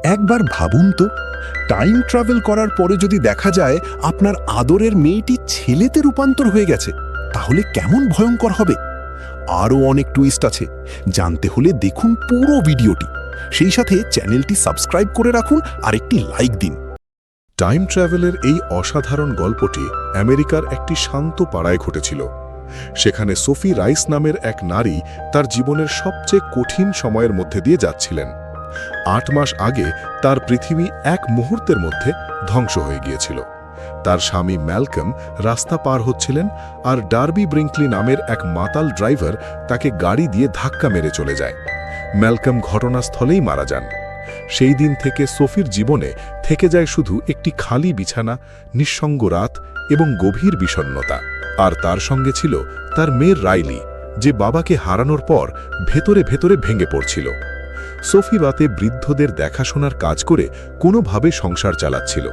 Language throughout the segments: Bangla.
একবার ভাবুন তো, টাইম ট্রাভেল করার পরে যদি দেখা যায় আপনার আদরের মেয়েটি ছেলেতে রূপান্তর হয়ে গেছে, তাহলে কেমন ভয়ঙ্কর হবে। আরও অনেক টুইস্ট আছে, জানতে হলে দেখুন পুরো ভিডিওটি। সেই সাথে চ্যানেলটি সাবস্ক্রাইব করে রাখুন আর একটি লাইক দিন। টাইম ট্রাভেলের এই অসাধারণ গল্পটি আমেরিকার একটি শান্ত পাড়ায় ঘটেছিল। সেখানে সোফি রাইস নামের এক নারী তার জীবনের সবচেয়ে কঠিন সময়ের মধ্যে দিয়ে যাচ্ছিলেন। ৮ মাস আগে তার পৃথিবী এক মুহূর্তের মধ্যে ধ্বংস হয়ে গিয়েছিল। তার স্বামী ম্যালকম রাস্তা পার হচ্ছিলেন, আর ডার্বি ব্রিঙ্কলি নামের এক মাতাল ড্রাইভার তাকে গাড়ি দিয়ে ধাক্কা মেরে চলে যায়। ম্যালকম ঘটনাস্থলেই মারা যান। সেই দিন থেকে সোফির জীবনে থেকে যায় শুধু একটি খালি বিছানা, নিঃসঙ্গ রাত এবং গভীর বিষণ্ণতা। আর তার সঙ্গে ছিল তার মেয়ের রাইলি, যে বাবাকে হারানোর পর ভেতরে ভেতরে ভেঙে পড়ছিল। সোফি রাতে বৃদ্ধদের দেখাশোনার কাজ করে কোনোভাবে সংসার চালাচ্ছিল,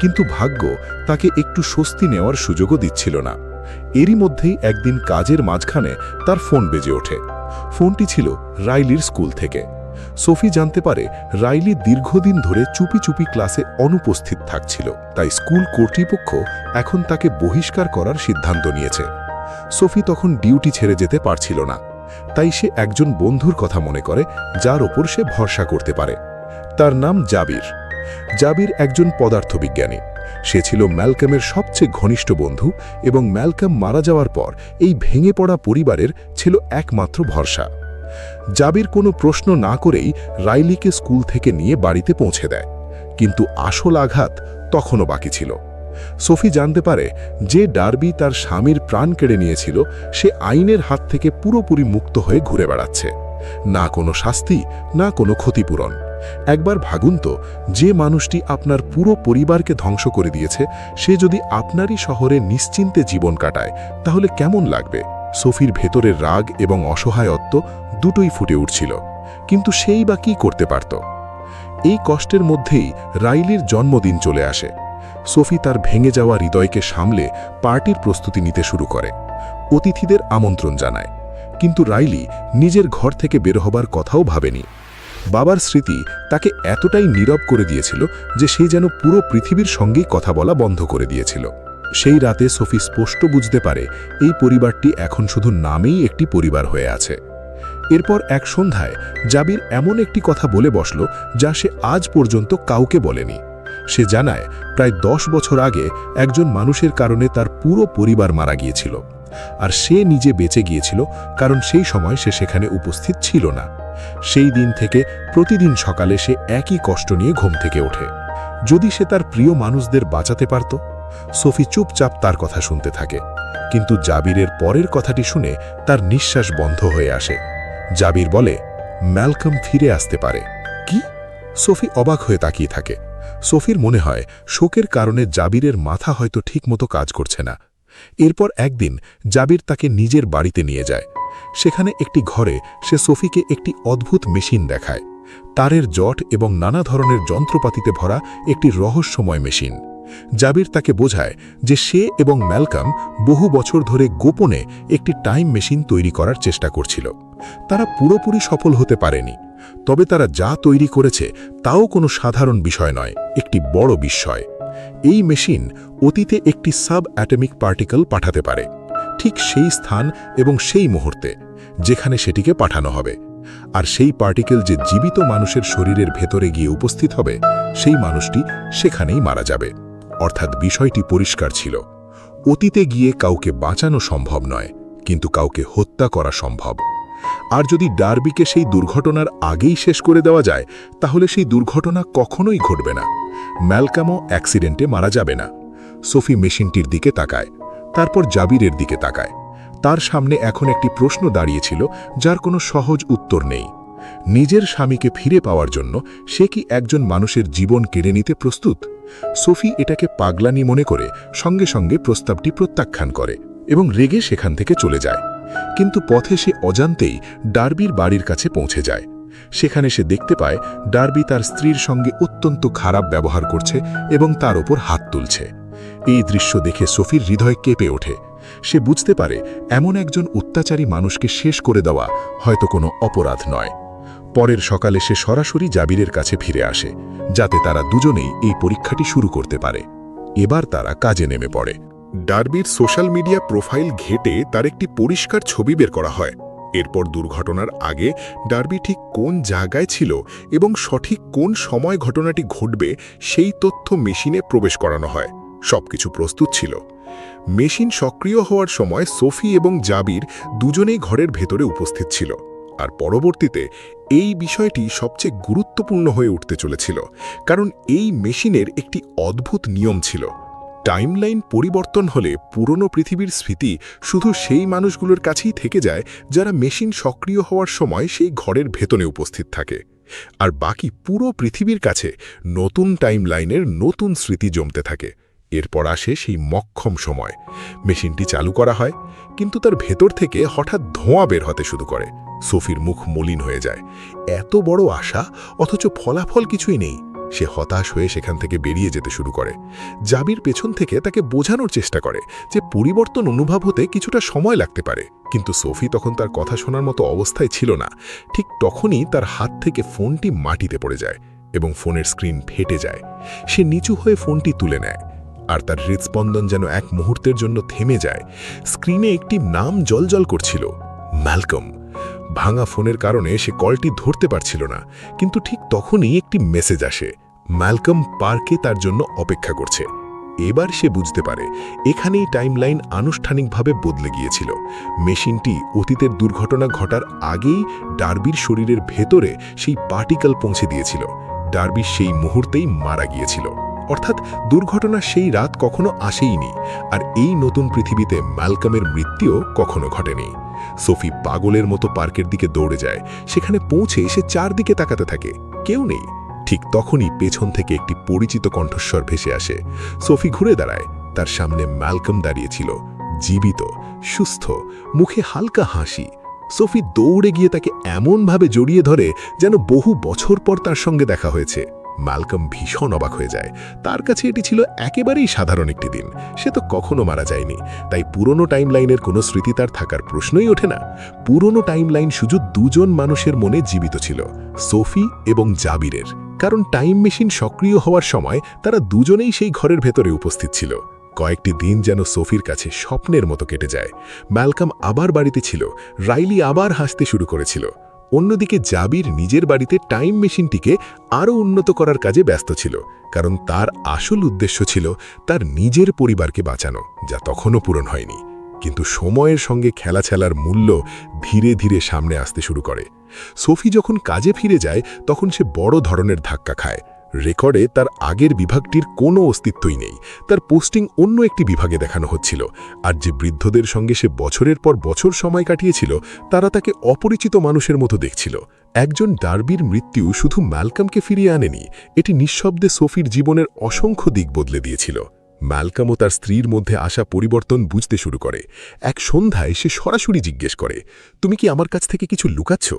কিন্তু ভাগ্য তাকে একটু স্বস্তি নেওয়ার সুযোগও দিচ্ছিল না। এরই মধ্যেই একদিন কাজের মাঝখানে তার ফোন বেজে ওঠে। ফোনটি ছিল রাইলির স্কুল থেকে। সোফি জানতে পারে রাইলি দীর্ঘদিন ধরে চুপি চুপি ক্লাসে অনুপস্থিত থাকছিল, তাই স্কুল কর্তৃপক্ষ এখন তাকে বহিষ্কার করার সিদ্ধান্ত নিয়েছে। সোফি তখন ডিউটি ছেড়ে যেতে পারছিল না, তাই সে একজন বন্ধুর কথা মনে করে যার ওপর সে ভরসা করতে পারে। তার নাম জাবির। জাবির একজন পদার্থবিজ্ঞানী। সে ছিল ম্যালকমের সবচেয়ে ঘনিষ্ঠ বন্ধু এবং ম্যালকম মারা যাওয়ার পর এই ভেঙে পড়া পরিবারের ছিল একমাত্র ভরসা। জাবির কোনো প্রশ্ন না করেই রাইলিকে স্কুল থেকে নিয়ে বাড়িতে পৌঁছে দেয়, কিন্তু আসল আঘাত তখনও বাকি ছিল। সোফি জানতে পারে যে ডার্বি তার স্বামীর প্রাণ কেড়ে নিয়েছিল, সে আইনের হাত থেকে পুরোপুরি মুক্ত হয়ে ঘুরে বেড়াচ্ছে। না কোনো শাস্তি, না কোনো ক্ষতিপূরণ। একবার ভাবুন তো, যে মানুষটি আপনার পুরো পরিবারকে ধ্বংস করে দিয়েছে, সে যদি আপনারই শহরে নিশ্চিন্তে জীবন কাটায়, তাহলে কেমন লাগবে? সোফির ভেতরের রাগ এবং অসহায়ত্ব দুটোই ফুটে উঠছিল, কিন্তু সেই বা কী করতে পারত? এই কষ্টের মধ্যেই রাইলির জন্মদিন চলে আসে। সোফি তার ভেঙে যাওয়া হৃদয়কে সামলে পার্টির প্রস্তুতি নিতে শুরু করে। অতিথিদের আমন্ত্রণ জানায়, কিন্তু রাইলি নিজের ঘর থেকে বের হবার কথাও ভাবেনি। বাবার স্মৃতি তাকে এতটাই নীরব করে দিয়েছিল যে সে যেন পুরো পৃথিবীর সঙ্গেই কথা বলা বন্ধ করে দিয়েছিল। সেই রাতে সোফি স্পষ্ট বুঝতে পারে এই পরিবারটি এখন শুধু নামেই একটি পরিবার হয়ে আছে। এরপর এক সন্ধ্যায় জাবির এমন একটি কথা বলে বসল যা সে আজ পর্যন্ত কাউকে বলেনি। সে জানায় প্রায় 10 বছর আগে একজন মানুষের কারণে তার পুরো পরিবার মারা গিয়েছিল, আর সে নিজে বেঁচে গিয়েছিল কারণ সেই সময় সে সেখানে উপস্থিত ছিল না। সেই দিন থেকে প্রতিদিন সকালে সে একই কষ্ট নিয়ে ঘুম থেকে ওঠে। যদি সে তার প্রিয় মানুষদের বাঁচাতে পারত। সোফি চুপচাপ তার কথা শুনতে থাকে, কিন্তু জাবিরের পরের কথাটি শুনে তার নিঃশ্বাস বন্ধ হয়ে আসে। জাবির বলে, ম্যালকম ফিরে আসতে পারে। কি? সোফি অবাক হয়ে তাকিয়ে থাকে। সোফির মনে হয় শোকের কারণে জাবিরের মাথা হয়তো ঠিকমতো কাজ করছে না। এরপর একদিন জাবির তাকে নিজের বাড়িতে নিয়ে যায়। সেখানে একটি ঘরে সে সোফিকে একটি অদ্ভুত মেশিন দেখায়। তারের জট এবং নানা ধরনের যন্ত্রপাতিতে ভরা একটি রহস্যময় মেশিন। জাবির তাকে বোঝায় যে সে এবং ম্যালকম বহু বছর ধরে গোপনে একটি টাইম মেশিন তৈরি করার চেষ্টা করছিল। তারা পুরোপুরি সফল হতে পারেনি, তবে তারা যা তৈরি করেছে তাও কোনো সাধারণ বিষয় নয়, একটি বড় বিস্ময়। এই মেশিন অতীতে একটি সাব অ্যাটমিক পার্টিকেল পাঠাতে পারে, ঠিক সেই স্থান এবং সেই মুহূর্তে যেখানে সেটিকে পাঠানো হবে। আর সেই পার্টিকেল যে জীবিত মানুষের শরীরের ভেতরে গিয়ে উপস্থিত হবে, সেই মানুষটি সেখানেই মারা যাবে। অর্থাৎ বিষয়টি পরিষ্কার ছিল, অতীতে গিয়ে কাউকে বাঁচানো সম্ভব নয়, কিন্তু কাউকে হত্যা করা সম্ভব। আর যদি ডার্বিকে সেই দুর্ঘটনার আগেই শেষ করে দেওয়া যায়, তাহলে সেই দুর্ঘটনা কখনোই ঘটবে না। ম্যালকমও অ্যাক্সিডেন্টে মারা যাবে না। সোফি মেশিনটির দিকে তাকায়, তারপর জাবিরের দিকে তাকায়। তার সামনে এখন একটি প্রশ্ন দাঁড়িয়েছিল যার কোনো সহজ উত্তর নেই। নিজের স্বামীকে ফিরে পাওয়ার জন্য সে কি একজন মানুষের জীবন কেড়ে নিতে প্রস্তুত? সোফি এটাকে পাগলানি মনে করে সঙ্গে সঙ্গে প্রস্তাবটি প্রত্যাখ্যান করে এবং রেগে সেখান থেকে চলে যায়। কিন্তু পথে সে অজান্তেই ডার্বির বাড়ির কাছে পৌঁছে যায়। সেখানে সে দেখতে পায় ডার্বি তার স্ত্রীর সঙ্গে অত্যন্ত খারাপ ব্যবহার করছে এবং তার ওপর হাত তুলছে। এই দৃশ্য দেখে সোফির হৃদয় কেঁপে ওঠে। সে বুঝতে পারে এমন একজন অত্যাচারী মানুষকে শেষ করে দেওয়া হয়তো কোনো অপরাধ নয়। পরের সকালে সে সরাসরি জাবিরের কাছে ফিরে আসে, যাতে তারা দুজনেই এই পরীক্ষাটি শুরু করতে পারে। এবার তারা কাজে নেমে পড়ে। ডার্বির সোশ্যাল মিডিয়া প্রোফাইল ঘেঁটে তার একটি পরিষ্কার ছবি বের করা হয়। এরপর দুর্ঘটনার আগে ডার্বি ঠিক কোন জায়গায় ছিল এবং সঠিক কোন সময় ঘটনাটি ঘটবে সেই তথ্য মেশিনে প্রবেশ করানো হয়। সবকিছু প্রস্তুত ছিল। মেশিন সক্রিয় হওয়ার সময় সোফি এবং জাবির দুজনেই ঘরের ভেতরে উপস্থিত ছিল। আর পরবর্তীতে এই বিষয়টি সবচেয়ে গুরুত্বপূর্ণ হয়ে উঠতে চলেছিল, কারণ এই মেশিনের একটি অদ্ভুত নিয়ম ছিল। টাইমলাইন পরিবর্তন হলে পুরনো পৃথিবীর স্মৃতি শুধু সেই মানুষগুলোর কাছেই থেকে যায় যারা মেশিন সক্রিয় হওয়ার সময় সেই ঘরের ভেতরে উপস্থিত থাকে, আর বাকি পুরো পৃথিবীর কাছে নতুন টাইমলাইনের নতুন স্মৃতি জমতে থাকে। এরপর আসে সেই মক্ষম সময়। মেশিনটি চালু করা হয়, কিন্তু তার ভেতর থেকে হঠাৎ ধোঁয়া বের হতে শুরু করে। সোফির মুখ মলিন হয়ে যায়। এত বড় আশা, অথচ ফলাফল কিছুই নেই। সে হতাশ হয়ে সেখান থেকে বেরিয়ে যেতে শুরু করে। জাবির পেছন থেকে তাকে বোঝানোর চেষ্টা করে যে পরিবর্তন অনুভব হতে কিছুটা সময় লাগতে পারে, কিন্তু সোফি তখন তার কথা শোনার মতো অবস্থায় ছিল না। ঠিক তখনই তার হাত থেকে ফোনটি মাটিতে পড়ে যায় এবং ফোনের স্ক্রিন ফেটে যায়। সে নিচু হয়ে ফোনটি তুলে নেয়, আর তার হৃদস্পন্দন যেন এক মুহূর্তের জন্য থেমে যায়। স্ক্রিনে একটি নাম জ্বলজ্বল করছিল, ম্যালকম। ভাঙা ফোনের কারণে সে কলটি ধরতে পারছিল না, কিন্তু ঠিক তখনই একটি মেসেজ আসে, ম্যালকম পার্কে তার জন্য অপেক্ষা করছে। এবার সে বুঝতে পারে এখানেই টাইমলাইন আনুষ্ঠানিকভাবে বদলে গিয়েছিল। মেশিনটি অতীতের দুর্ঘটনা ঘটার আগেই ডার্বির শরীরের ভেতরে সেই পার্টিকেল পৌঁছে দিয়েছিল। ডার্বি সেই মুহূর্তেই মারা গিয়েছিল, অর্থাৎ দুর্ঘটনা সেই রাত কখনো আসেইনি, আর এই নতুন পৃথিবীতে ম্যালকমের মৃত্যুও কখনো ঘটেনি। সোফি পাগলের মতো পার্কের দিকে দৌড়ে যায়। সেখানে পৌঁছে সে চারদিকে তাকাতে থাকে, কেউ নেই। ঠিক তখনই পেছন থেকে একটি পরিচিত কণ্ঠস্বর ভেসে আসে। সোফি ঘুরে দাঁড়ায়। তার সামনে ম্যালকম দাঁড়িয়েছিল, জীবিত, সুস্থ, মুখে হালকা হাসি। সোফি দৌড়ে গিয়ে তাকে এমনভাবে জড়িয়ে ধরে যেন বহু বছর পর তার সঙ্গে দেখা হয়েছে। ম্যালকম ভীষণ অবাক হয়ে যায়। তার কাছে এটি ছিল একেবারেই সাধারণ একটি দিন। সে তো কখনো মারা যায়নি, তাই পুরনো টাইমলাইনের কোনো স্মৃতি তার থাকার প্রশ্নই ওঠে না। পুরনো টাইমলাইন শুধু দুজন মানুষের মনে জীবিত ছিল, সোফি এবং জাবিরের। কারণ টাইম মেশিন সক্রিয় হওয়ার সময় তারা দুজনেই সেই ঘরের ভেতরে উপস্থিত ছিল। কয়েকটি দিন যেন সোফির কাছে স্বপ্নের মতো কেটে যায়। ম্যালকম আবার বাড়িতে ছিল, রাইলি আবার হাসতে শুরু করেছিল। অন্যদিকে জাবির নিজের বাড়িতে টাইম মেশিনটিকে আরও উন্নত করার কাজে ব্যস্ত ছিল, কারণ তার আসল উদ্দেশ্য ছিল তার নিজের পরিবারকে বাঁচানো, যা তখনও পূরণ হয়নি। কিন্তু সময়ের সঙ্গে খেলার মূল্য ধীরে ধীরে সামনে আসতে শুরু করে। সোফি যখন কাজে ফিরে যায় তখন সে বড় ধরনের ধাক্কা খায়। রেকর্ডে তার আগের বিভাগটির কোনো অস্তিত্বই নেই। তার পোস্টিং অন্য একটি বিভাগে দেখানো হচ্ছিল, আর যে বৃদ্ধদের সঙ্গে সে বছরের পর বছর সময় কাটিয়েছিল তারা তাকে অপরিচিত মানুষের মতো দেখছিল। একজন ডার্বির মৃত্যু শুধু ম্যালকমকে ফিরিয়ে আনেনি, এটি নিঃশব্দে সোফির জীবনের অসংখ্য দিক বদলে দিয়েছিল। ম্যালকম ও তার স্ত্রীর মধ্যে আসা পরিবর্তন বুঝতে শুরু করে। এক সন্ধ্যায় সে সরাসরি জিজ্ঞেস করে, তুমি কি আমার কাছ থেকে কিছু লুকাচ্ছ?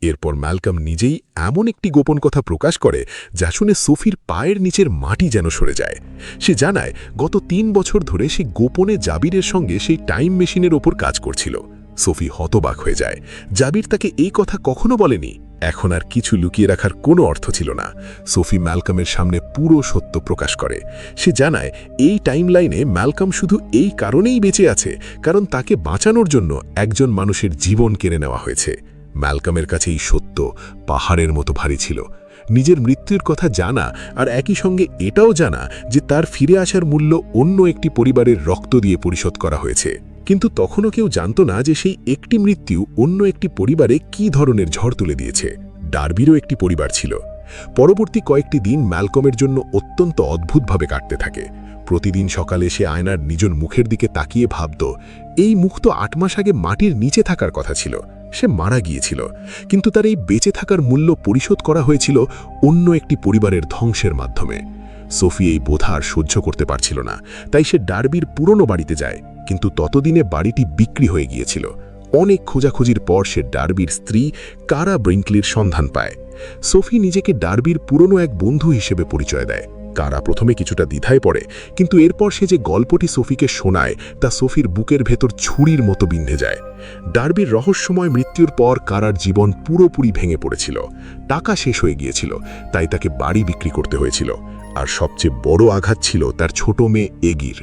এরপর ম্যালকম নিজেই এমন একটি গোপন কথা প্রকাশ করে যা শুনে সোফির পায়ের নিচের মাটি যেন সরে যায়। সে জানায় গত 3 বছর ধরে সে গোপনে জাবিরের সঙ্গে সেই টাইম মেশিনের ওপর কাজ করছিল। সোফি হতবাক হয়ে যায়। জাবির তাকে এই কথা কখনো বলেনি। এখন আর কিছু লুকিয়ে রাখার কোনো অর্থ ছিল না। সোফি ম্যালকমের সামনে পুরো সত্য প্রকাশ করে। সে জানায় এই টাইমলাইনে ম্যালকম শুধু এই কারণেই বেঁচে আছে কারণ তাকে বাঁচানোর জন্য একজন মানুষের জীবন কেড়ে নেওয়া হয়েছে। ম্যালকমের কাছে এই সত্য পাহাড়ের মতো ভারী ছিল। নিজের মৃত্যুর কথা জানা আর একই সঙ্গে এটাও জানা যে তার ফিরে আসার মূল্য অন্য একটি পরিবারের রক্ত দিয়ে পরিশোধ করা হয়েছে। কিন্তু তখনও কেউ জানত না যে সেই একটি মৃত্যু অন্য একটি পরিবারে কী ধরনের ঝড় তুলে দিয়েছে। ডার্বিরও একটি পরিবার ছিল। পরবর্তী কয়েকটি দিন ম্যালকমের জন্য অত্যন্ত অদ্ভুতভাবে কাটতে থাকে। প্রতিদিন সকালে সে আয়নার নিজের মুখের দিকে তাকিয়ে ভাবত, এই মুখ তো 8 মাস আগে মাটির নিচে থাকার কথা ছিল। সে মারা গিয়েছিল, কিন্তু তার এই বেঁচে থাকার মূল্য পরিশোধ করা হয়েছিল অন্য একটি পরিবারের ধ্বংসের মাধ্যমে। সোফি এই বোধা আর সহ্য করতে পারছিল না, তাই সে ডার্বির পুরনো বাড়িতে যায়, কিন্তু ততদিনে বাড়িটি বিক্রি হয়ে গিয়েছিল। অনেক খোঁজাখুঁজির পর সে ডার্বির স্ত্রী কারা ব্রিঙ্কলির সন্ধান পায়। সোফি নিজেকে ডার্বির পুরনো এক বন্ধু হিসেবে পরিচয় দেয়। কারা প্রথমে কিছুটা দ্বিধায় পড়ে, কিন্তু এরপর সে যে গল্পটি সোফিকে শোনায় তা সোফির বুকের ভেতর ছুরির মতো বিঁধে যায়। ডার্বির রহস্যময় মৃত্যুর পর কারার জীবন পুরোপুরি ভেঙে পড়েছিল। টাকা শেষ হয়ে গিয়েছিল, তাই তাকে বাড়ি বিক্রি করতে হয়েছিল। আর সবচেয়ে বড় আঘাত ছিল তার ছোট মেয়ে এগির।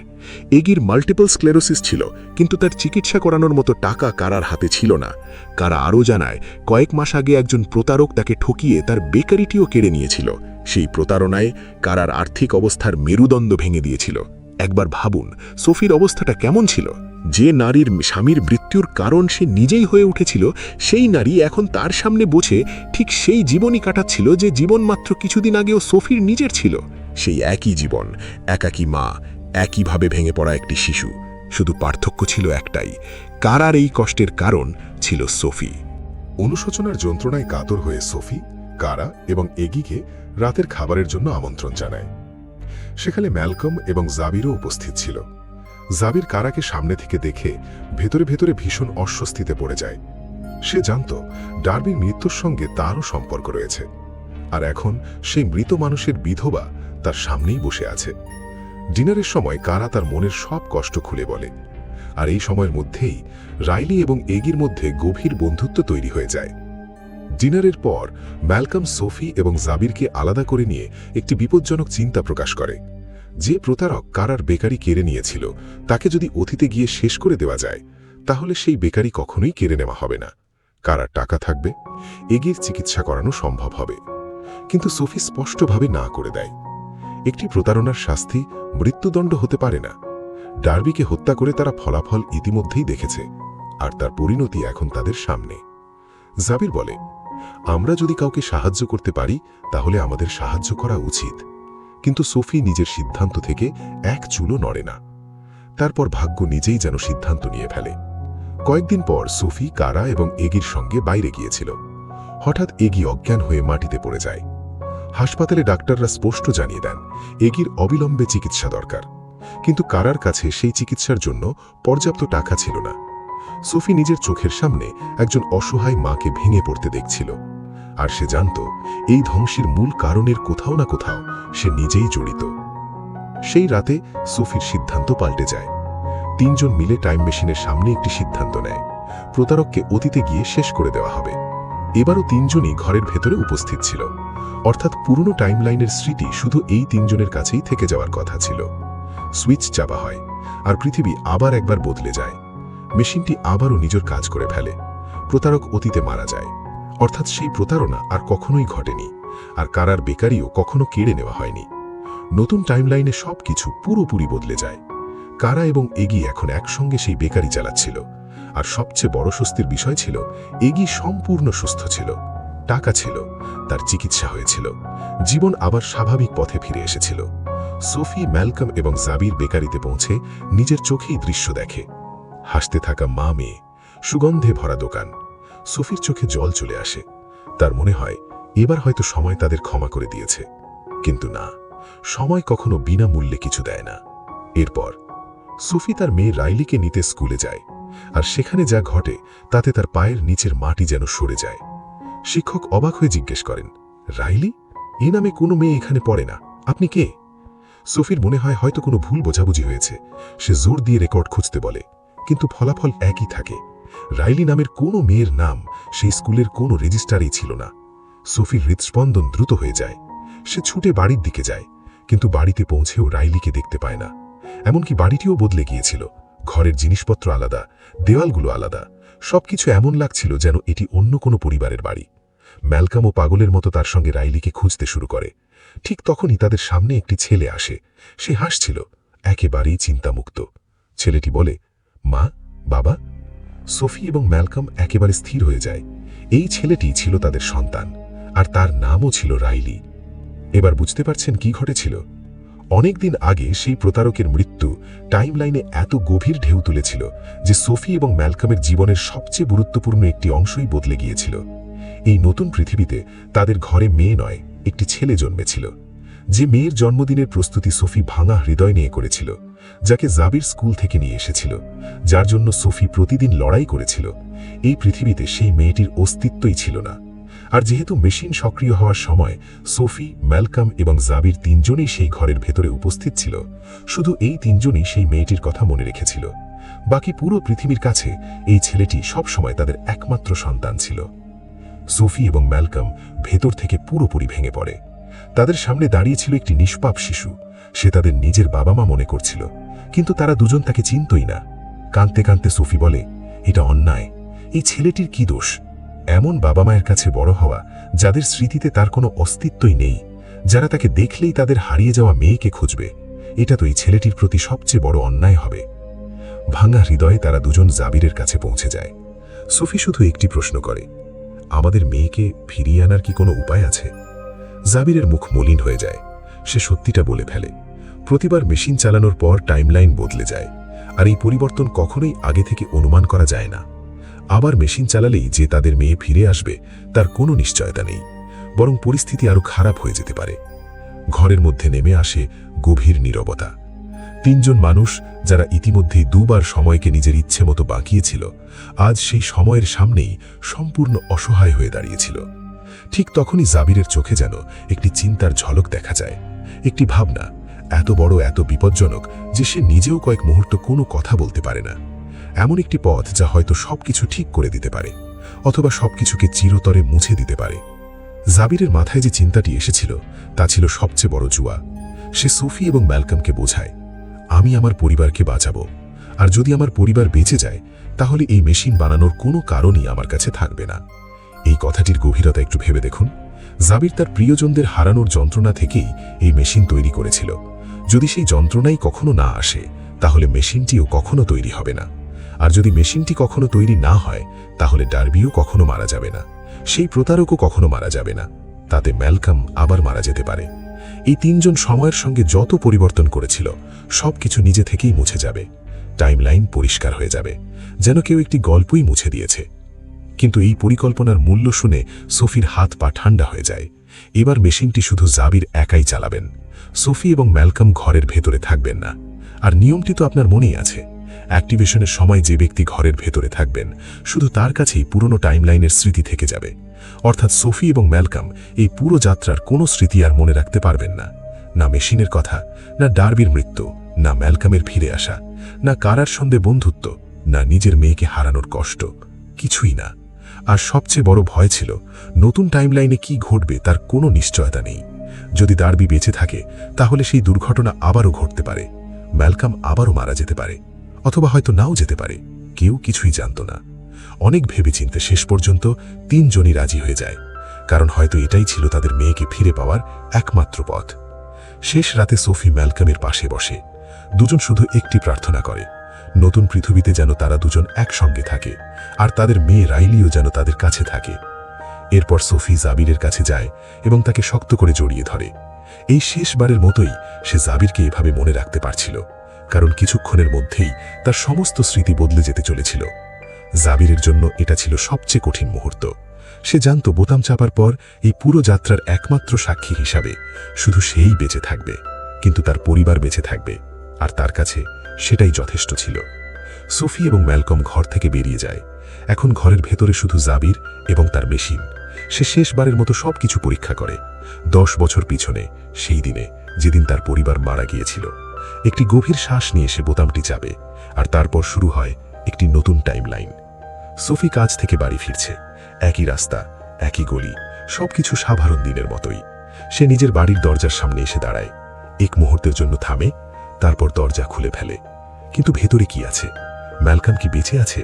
এগির মাল্টিপল স্ক্লেরোসিস ছিল, কিন্তু তার চিকিৎসা করানোর মতো টাকা কারার হাতে ছিল না। কারা আরও জানায়, কয়েক মাস আগে একজন প্রতারক তাকে ঠকিয়ে তার বেকারিটিও কেড়ে নিয়েছিল। সেই প্রতারণায় কারার আর্থিক অবস্থার মেরুদণ্ড ভেঙে দিয়েছিল। একবার ভাবুন, সোফির অবস্থাটা কেমন ছিল। যে নারীর স্বামীর মৃত্যুর কারণ সে নিজেই হয়ে উঠেছিল, সেই নারী এখন তার সামনে বসে ঠিক সেই জীবনই কাটাচ্ছিল যে জীবন মাত্র কিছুদিন আগেও সোফির নিজের ছিল। সেই একই জীবন, একাকী মা, একইভাবে ভেঙে পড়া একটি শিশু। শুধু পার্থক্য ছিল একটাই, কারার এই কষ্টের কারণ ছিল সোফি। অনুশোচনার যন্ত্রণায় কাতর হয়ে সোফি কারা এবং এগিকে রাতের খাবারের জন্য আমন্ত্রণ জানায়। সেখানে ম্যালকম এবং জাবিরও উপস্থিত ছিল। জাবির কারাকে সামনে থেকে দেখে ভেতরে ভেতরে ভীষণ অস্বস্তিতে পড়ে যায়। সে জানত ডার্বির মৃত্যুর সঙ্গে তারও সম্পর্ক রয়েছে, আর এখন সেই মৃত মানুষের বিধবা তার সামনেই বসে আছে। ডিনারের সময় কারা তার মনের সব কষ্ট খুলে বলে, আর এই সময়ের মধ্যেই রাইলি এবং এগির মধ্যে গভীর বন্ধুত্ব তৈরি হয়ে যায়। ডিনারের পর ম্যালকম সোফি এবং জাবিরকে আলাদা করে নিয়ে একটি বিপজ্জনক চিন্তা প্রকাশ করে। যে প্রতারক কারার বেকারি কেড়ে নিয়েছিল, তাকে যদি অতীতে গিয়ে শেষ করে দেওয়া যায়, তাহলে সেই বেকারি কখনোই কেড়ে নেওয়া হবে না। কারার টাকা থাকবে, এগির চিকিৎসা করানো সম্ভব হবে। কিন্তু সোফি স্পষ্টভাবে না করে দেয়। একটি প্রতারণার শাস্তি মৃত্যুদণ্ড হতে পারে না। ডার্বিকে হত্যা করে তারা ফলাফল ইতিমধ্যেই দেখেছে, আর তার পরিণতি এখন তাদের সামনে। জাবির বলে, আমরা যদি কাউকে সাহায্য করতে পারি তাহলে আমাদের সাহায্য করা উচিত। কিন্তু সোফি নিজের সিদ্ধান্ত থেকে এক চুলও নড়ে না। তারপর ভাগ্য নিজেই যেন সিদ্ধান্ত নিয়ে ফেলে। কয়েকদিন পর সোফি কারা এবং এগির সঙ্গে বাইরে গিয়েছিল। হঠাৎ এগি অজ্ঞান হয়ে মাটিতে পড়ে যায়। হাসপাতালে ডাক্তাররা স্পষ্ট জানিয়ে দেন, এগির অবিলম্বে চিকিৎসা দরকার। কিন্তু কারার কাছে সেই চিকিৎসার জন্য পর্যাপ্ত টাকা ছিল না। সোফি নিজের চোখের সামনে একজন অসহায় মাকে ভেঙে পড়তে দেখছিল, আর সে জানত এই ধ্বংসের মূল কারণের কোথাও না কোথাও সে নিজেই জড়িত। সেই রাতে সোফির সিদ্ধান্ত পাল্টে যায়। তিনজন মিলে টাইম মেশিনের সামনে একটি সিদ্ধান্ত নেয়, প্রতারককে অতীতে গিয়ে শেষ করে দেওয়া হবে। এবারও তিনজনই ঘরের ভেতরে উপস্থিত ছিল, অর্থাৎ পুরনো টাইমলাইনের স্মৃতি শুধু এই তিনজনের কাছেই থেকে যাওয়ার কথা ছিল। সুইচ চাপা হয়, আর পৃথিবী আবার একবার বদলে যায়। মেশিনটি আবারও নিজের কাজ করে ফেলে। প্রতারক অতীতে মারা যায়, অর্থাৎ সেই প্রতারণা আর কখনোই ঘটেনি, আর কারার বেকারিও কখনো কেড়ে নেওয়া হয়নি। নতুন টাইমলাইনে সবকিছু পুরোপুরি বদলে যায়। কারা এবং এগি এখন একসঙ্গে সেই বেকারি চালাচ্ছিল, আর সবচেয়ে বড় স্বস্তির বিষয় ছিল এগি সম্পূর্ণ সুস্থ ছিল, টাকা ছিল, তার চিকিৎসা হয়েছিল, জীবন আবার স্বাভাবিক পথে ফিরে এসেছিল। সোফি, ম্যালকম এবং জাবির বেকারিতে পৌঁছে নিজের চোখেই দৃশ্য দেখে। হাসতে থাকা মা মেয়ে, সুগন্ধে ভরা দোকান। সোফির চোখে জল চলে আসে। তার মনে হয় এবার হয়তো সময় তাদের ক্ষমা করে দিয়েছে। কিন্তু না, সময় কখনো বিনামূল্যে কিছু দেয় না। এরপর সোফি তার মেয়ে রাইলিকে নিতে স্কুলে যায়, আর সেখানে যা ঘটে তাতে তার পায়ের নিচের মাটি যেন সরে যায়। শিক্ষক অবাক হয়ে জিজ্ঞেস করেন, রাইলি, এ নামে কোনো মেয়ে এখানে পড়ে না, আপনি কে? সোফির মনে হয় হয়তো কোনো ভুল বোঝাবুঝি হয়েছে। সে জোর দিয়ে রেকর্ড খুঁজতে বলে, কিন্তু ফলাফল একই থাকে। রাইলি নামের কোনো মেয়ের নাম সেই স্কুলের কোনো রেজিস্টারেই ছিল না। সোফির হৃদস্পন্দন দ্রুত হয়ে যায়। সে ছুটে বাড়ির দিকে যায়, কিন্তু বাড়িতে পৌঁছেও রাইলিকে দেখতে পায় না। এমনকি বাড়িটিও বদলে গিয়েছিল। ঘরের জিনিসপত্র আলাদা, দেওয়ালগুলো আলাদা, সবকিছু এমন লাগছিল যেন এটি অন্য কোনো পরিবারের বাড়ি। ম্যালকমও পাগলের মতো তার সঙ্গে রাইলিকে খুঁজতে শুরু করে। ঠিক তখনই তাদের সামনে একটি ছেলে আসে। সে হাসছিল, একেবারেই চিন্তামুক্ত। ছেলেটি বলে, মা, বাবা। সোফি এবং ম্যালকম একেবারে স্থির হয়ে যায়। এই ছেলেটি ছিল তাদের সন্তান, আর তার নামও ছিল রাইলি। এবার বুঝতে পারছেন কি ঘটেছিল? অনেকদিন আগে সেই প্রতারকের মৃত্যু টাইমলাইনে এত গভীর ঢেউ তুলেছিল যে সোফি এবং ম্যালকমের জীবনের সবচেয়ে গুরুত্বপূর্ণ একটি অংশই বদলে গিয়েছিল। এই নতুন পৃথিবীতে তাদের ঘরে মেয়ে নয়, একটি ছেলে জন্মেছিল। যে মেয়ের জন্মদিনের প্রস্তুতি সোফি ভাঙা হৃদয় নিয়ে করেছিল, যাকে জাবির স্কুল থেকে নিয়ে এসেছিল, যার জন্য সোফি প্রতিদিন লড়াই করেছিল, এই পৃথিবীতে সেই মেয়েটির অস্তিত্বই ছিল না। আর যেহেতু মেশিন সক্রিয় হওয়ার সময় সোফি, ম্যালকম এবং জাবির তিনজনই সেই ঘরের ভেতরে উপস্থিত ছিল, শুধু এই তিনজনই সেই মেয়েটির কথা মনে রেখেছিল। বাকি পুরো পৃথিবীর কাছে এই ছেলেটি সবসময় তাদের একমাত্র সন্তান ছিল। সোফি এবং ম্যালকম ভেতর থেকে পুরোপুরি ভেঙে পড়ে। তাদের সামনে দাঁড়িয়েছিল একটি নিষ্পাপ শিশু। সে তাদের নিজের বাবা মা মনে করছিল, কিন্তু তারা দুজন তাকে চিনতই না। কাঁদতে কাঁদতে সোফি বলে, এটা অন্যায়, এই ছেলেটির কি দোষ? এমন বাবা মায়ের কাছে বড় হওয়া, যাদের স্মৃতিতে তার কোনো অস্তিত্বই নেই, যারা তাকে দেখলেই তাদের হারিয়ে যাওয়া মেয়েকে খুঁজবে, এটা তো এই ছেলেটির প্রতি সবচেয়ে বড় অন্যায় হবে। ভাঙা হৃদয়ে তারা দুজন জাবিরের কাছে পৌঁছে যায়। সোফি শুধু একটি প্রশ্ন করে, আমাদের মেয়েকে ফিরিয়ে আনার কি কোনো উপায় আছে? জাবিরের মুখ মলিন হয়ে যায়। সে সত্যিটা বলে ফেলে, প্রতিবার মেশিন চালানোর পর টাইমলাইন বদলে যায়, আর এই পরিবর্তন কখনোই আগে থেকে অনুমান করা যায় না। আবার মেশিন চালালেই যে তাদের মেয়ে ফিরে আসবে তার কোনো নিশ্চয়তা নেই, বরং পরিস্থিতি আরও খারাপ হয়ে যেতে পারে। ঘরের মধ্যে নেমে আসে গভীর নীরবতা। তিনজন মানুষ, যারা ইতিমধ্যেই দুবার সময়কে নিজের ইচ্ছে মতো বাঁকিয়েছিল, আজ সেই সময়ের সামনেই সম্পূর্ণ অসহায় হয়ে দাঁড়িয়েছিল। ঠিক তখনই জাবিরের চোখে যেন একটি চিন্তার ঝলক দেখা যায়, একটি ভাবনা, এত বড়, এত বিপজ্জনক যে সে নিজেও কয়েক মুহূর্ত কোনো কথা বলতে পারে না। এমন একটি পথ যা হয়তো সবকিছু ঠিক করে দিতে পারে, অথবা সবকিছুকে চিরতরে মুছে দিতে পারে। জাবিরের মাথায় যে চিন্তাটি এসেছিল তা ছিল সবচেয়ে বড় জুয়া। সে সোফি এবং ম্যালকমকে বোঝায়, আমি আমার পরিবারকে বাঁচাবো, আর যদি আমার পরিবার বেঁচে যায় তাহলে এই মেশিন বানানোর কোনো কারণই আমার কাছে থাকবে না। এই কথাটির গভীরতা একটু ভেবে দেখুন। জাবির তার প্রিয়জনদের হারানোর যন্ত্রণা থেকেই এই মেশিন তৈরি করেছিল। যদি সেই যন্ত্রণাই কখনো না আসে তাহলে মেশিনটিও কখনো তৈরি হবে না। আর যদি মেশিনটি কখনো তৈরি না হয় তাহলে ডার্বিও কখনো মারা যাবে না, সেই প্রতারকও কখনো মারা যাবে না, তাতে ম্যালকম আবার মারা যেতে পারে। এই তিনজন সময়ের সঙ্গে যত পরিবর্তন করেছিল সবকিছু নিজে থেকেই মুছে যাবে। টাইমলাইন পরিষ্কার হয়ে যাবে, যেন কেউ একটি গল্পই মুছে দিয়েছে। কিন্তু এই পরিকল্পনার মূল্য শুনে সোফির হাত পা ঠান্ডা হয়ে যায়। এবার মেশিনটি শুধু জাবির একাই চালাবেন। সোফি এবং ম্যালকম ঘরের ভেতরে থাকবেন না। আর নিয়মটি তো আপনার মনেই আছে, অ্যাক্টিভেশনের সময় যে ব্যক্তি ঘরের ভেতরে থাকবেন শুধু তার কাছেই পুরনো টাইমলাইনের স্মৃতি থেকে যাবে। অর্থাৎ সোফি এবং ম্যালকম এই পুরো যাত্রার কোনো স্মৃতি আর মনে রাখতে পারবেন না। না মেশিনের কথা, না ডার্বির মৃত্যু, না ম্যালকমের ফিরে আসা, না কারার সঙ্গে বন্ধুত্ব, না নিজের মেয়েকে হারানোর কষ্ট, কিছুই না। আর সবচেয়ে বড় ভয় ছিল নতুন টাইমলাইনে কি ঘটবে তার কোনো নিশ্চয়তা নেই। যদি ডার্বি বেঁচে থাকে তাহলে সেই দুর্ঘটনা আবারও ঘটতে পারে, ম্যালকম আবারও মারা যেতে পারে, অথবা হয়তো নাও যেতে পারে। কেউ কিছুই জানত না। অনেক ভেবেচিন্তে শেষ পর্যন্ত তিনজনই রাজি হয়ে যায়, কারণ হয়তো এটাই ছিল তাদের মেয়েকে ফিরে পাওয়ার একমাত্র পথ। শেষ রাতে সোফি ম্যালকমের পাশে বসে। দুজন শুধু একটি প্রার্থনা করে, নতুন পৃথিবীতে যেন তারা দুজন একসঙ্গে থাকে, আর তাদের মেয়ে রাইলিও যেন তাদের কাছে থাকে। এরপর সোফি জাবিরের কাছে যায় এবং তাকে শক্ত করে জড়িয়ে ধরে। এই শেষবারের মতোই সে জাবিরকে এভাবে মনে রাখতে পারছিল, কারণ কিছুক্ষণের মধ্যেই তার সমস্ত স্মৃতি বদলে যেতে চলেছিল। জাবিরের জন্য এটা ছিল সবচেয়ে কঠিন মুহূর্ত। সে জানত বোতাম চাপার পর এই পুরো যাত্রার একমাত্র সাক্ষী হিসাবে শুধু সেই বেঁচে থাকবে, কিন্তু তার পরিবার বেঁচে থাকবে, আর তার কাছে সেটাই যথেষ্ট ছিল। সোফি এবং ম্যালকম ঘর থেকে বেরিয়ে যায়। এখন ঘরের ভেতরে শুধু জাবির এবং তার মেশিন। সে শেষবারের মতো সবকিছু পরীক্ষা করে। 10 বছর পিছনে, সেই দিনে যেদিন তার পরিবার মারা গিয়েছিল। একটি গভীর শ্বাস নিয়ে সে বোতামটি চাপে, আর তারপর শুরু হয় একটি নতুন টাইমলাইন। সোফি কাজ থেকে বাড়ি ফিরছে। একই রাস্তা, একই গলি, সবকিছু সাধারণ দিনের মতোই। সে নিজের বাড়ির দরজার সামনে এসে দাঁড়ায়। এক মুহূর্তের জন্য থামে, তারপর দরজা খুলে ফেলে। কিন্তু ভেতরে কি আছে? ম্যালকম কি বেঁচে আছে?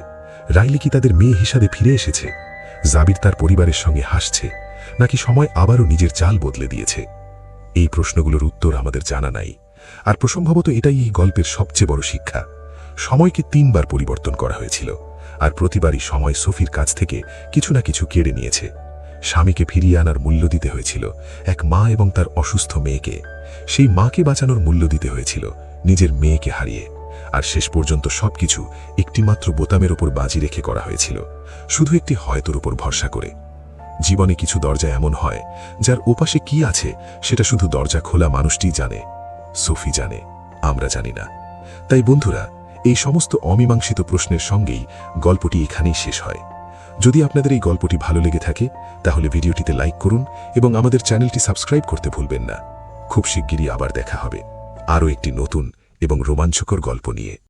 রাইলি কি তাদের মেয়ে হিসাবে ফিরে এসেছে? জাবির তার পরিবারের সঙ্গে হাসছে, নাকি সময় আবারও নিজের চাল বদলে দিয়েছে? এই প্রশ্নগুলোর উত্তর আমাদের জানা নাই। আর প্রসম্ভবত এটাই এই গল্পের সবচেয়ে বড় শিক্ষা। সময়কে 3 বার পরিবর্তন করা হয়েছিল, আর প্রতিবারই সময় সোফির কাছ থেকে কিছু না কিছু কেড়ে নিয়েছে। স্বামীকে ফিরিয়ে আনার মূল্য দিতে হয়েছিল এক মা এবং তার অসুস্থ মেয়েকে। সেই মাকে বাঁচানোর মূল্য দিতে হয়েছিল নিজের মেয়েকে হারিয়ে। আর শেষ পর্যন্ত সবকিছু একটিমাত্র বোতামের ওপর বাজি রেখে করা হয়েছিল, শুধু একটি হয়তোর উপর ভরসা করে। জীবনে কিছু দরজা এমন হয় যার ওপাশে কি আছে সেটা শুধু দরজা খোলা মানুষটিই জানে। সোফি জানে, আমরা জানি না। তাই বন্ধুরা, এই সমস্ত অমীমাংসিত প্রশ্নের সঙ্গেই গল্পটি এখানেই শেষ হয়। যদি আপনাদের এই গল্পটি ভালো লেগে থাকে তাহলে ভিডিওটিতে লাইক করুন এবং আমাদের চ্যানেলটি সাবস্ক্রাইব করতে ভুলবেন না। খুব শিগগিরই আবার দেখা হবে আরও একটি নতুন এবং রোমাঞ্চকর গল্প নিয়ে।